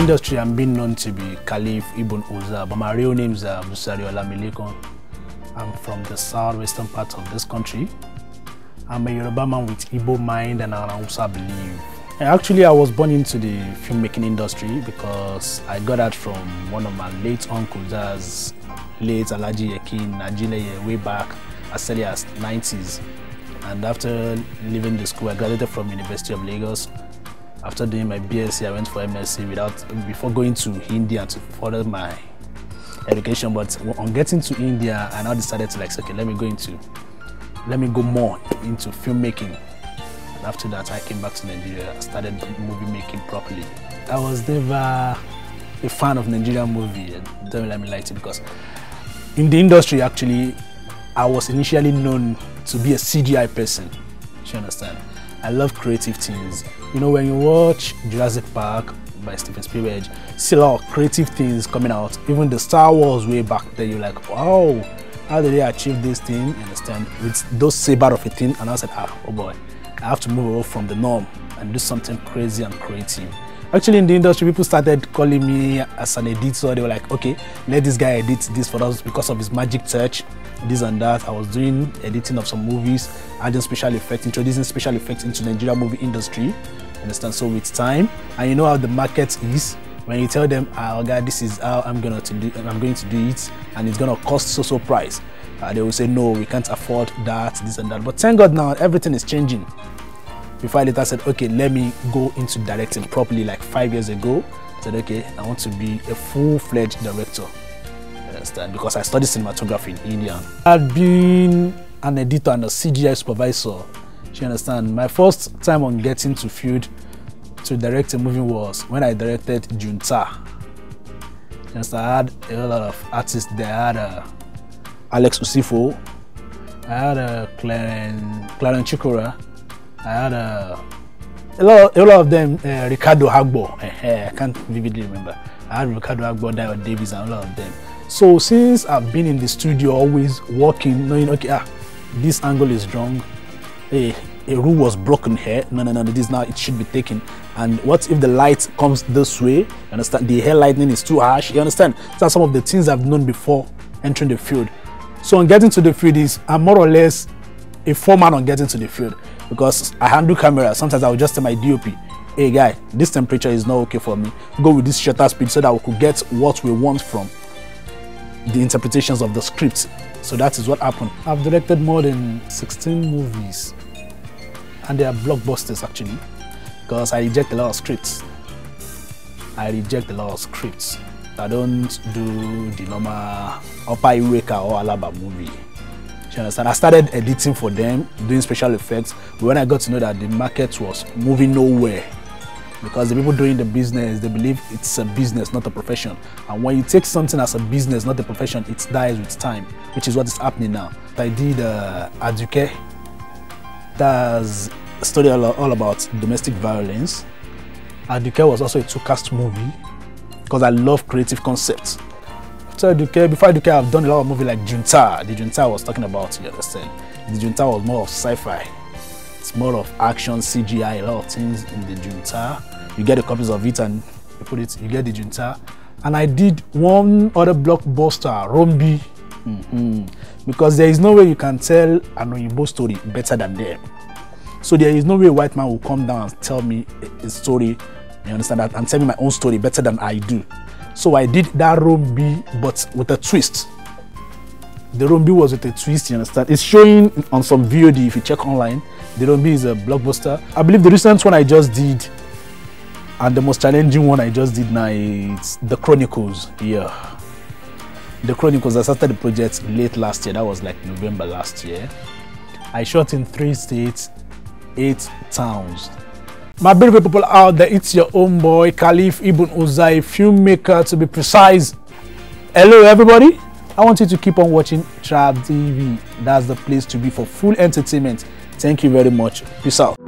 industry, I'm being known to be Caliph Ibn Uza, but my real name is Sari Olamilekan. I'm from the southwestern part of this country. I'm a Yoruba man with Igbo mind and an Hausa Belief. Actually, I was born into the filmmaking industry because I got that from one of my late uncles, that's late Alhaji Nigerian, way back as early as 90s. And after leaving the school, I graduated from University of Lagos. After doing my BSc, I went for MSc before going to India to further my education. But on getting to India, I now decided to okay, let me go more into filmmaking. And after that, I came back to Nigeria. I started movie making properly. I was never a fan of Nigerian movie. Don't let me lie to you, because in the industry, actually, I was initially known to be a CGI person. You understand? I love creative things. You know, when you watch Jurassic Park by Steven Spielberg, see a lot of creative things coming out. Even the Star Wars way back there, you're like, wow, how did they achieve this thing? You understand? With those saber of a thing, and I said, oh boy, I have to move away from the norm and do something crazy and creative. Actually, in the industry, people started calling me as an editor. They were like, okay, let this guy edit this for us because of his magic touch, this and that. I was doing editing of some movies, adding special effects, introducing special effects into the Nigerian movie industry. Understand? So with time, and you know how the market is, when you tell them, oh God, this is how I'm going to do it, and it's going to cost so price, they will say, no, we can't afford that, this and that. But thank God now, everything is changing. Before I later said, okay, let me go into directing properly, like 5 years ago. I said, okay, I want to be a full-fledged director. You understand? Because I studied cinematography in India. I've been an editor and a CGI supervisor. You understand? My first time on getting to field to direct a movie was when I directed Junta. You understand? I had a lot of artists there. I had Alex Osifio. I had Clarence Chikora. I had a lot of them, Ricardo Agbo. I can't vividly remember. I had Ricardo Agbo, Dio Davis, and a lot of them. So since I've been in the studio, always working, knowing, okay, this angle is wrong. Hey, a rule was broken here. No, this now it should be taken. And what if the light comes this way? You understand? The hair lightning is too harsh. You understand? These are some of the things I've known before entering the field. So on getting to the field, I'm more or less a foreman on getting to the field, because I handle camera. Sometimes I will just tell my DOP, hey guy, this temperature is not okay for me. Go with this shutter speed so that we could get what we want from the interpretations of the script. So that is what happened. I've directed more than 16 movies, and they are blockbusters actually, because I reject a lot of scripts. I don't do the normal Upper Iweka or Alaba movie. You understand? I started editing for them, doing special effects, but when I got to know that the market was moving nowhere, because the people doing the business, they believe it's a business, not a profession. And when you take something as a business, not a profession, it dies with time, which is what is happening now. I did Ajuke. That's a story all about domestic violence. Ajuke was also a two-cast movie, because I love creative concepts. Before Ajuke, I've done a lot of movies like Junta. The Junta I was talking about, you understand? The Junta was more of sci-fi. It's more of action, CGI, a lot of things in the Junta. You get the copies of it and you get the Junta. And I did one other blockbuster, Rom'bi. Because there is no way you can tell an Oyinbo story better than them. So there is no way a white man will come down and tell me a story, you understand that, and tell me my own story better than I do. So I did that Rom'bi, but with a twist. The Rom'bi was with a twist, you understand? It's showing on some VOD if you check online. The Rom'bi is a blockbuster. I believe the recent one I just did, and the most challenging one I just did now, is the Chronicles. Yeah. The Chronicles, I started the project late last year. That was like November last year. I shot in 3 states, 8 towns. My beautiful people out there, it's your own boy, Caliph Ibn Uza, filmmaker to be precise. Hello everybody, I want you to keep on watching Trap TV. That's the place to be for full entertainment. Thank you very much. Peace out.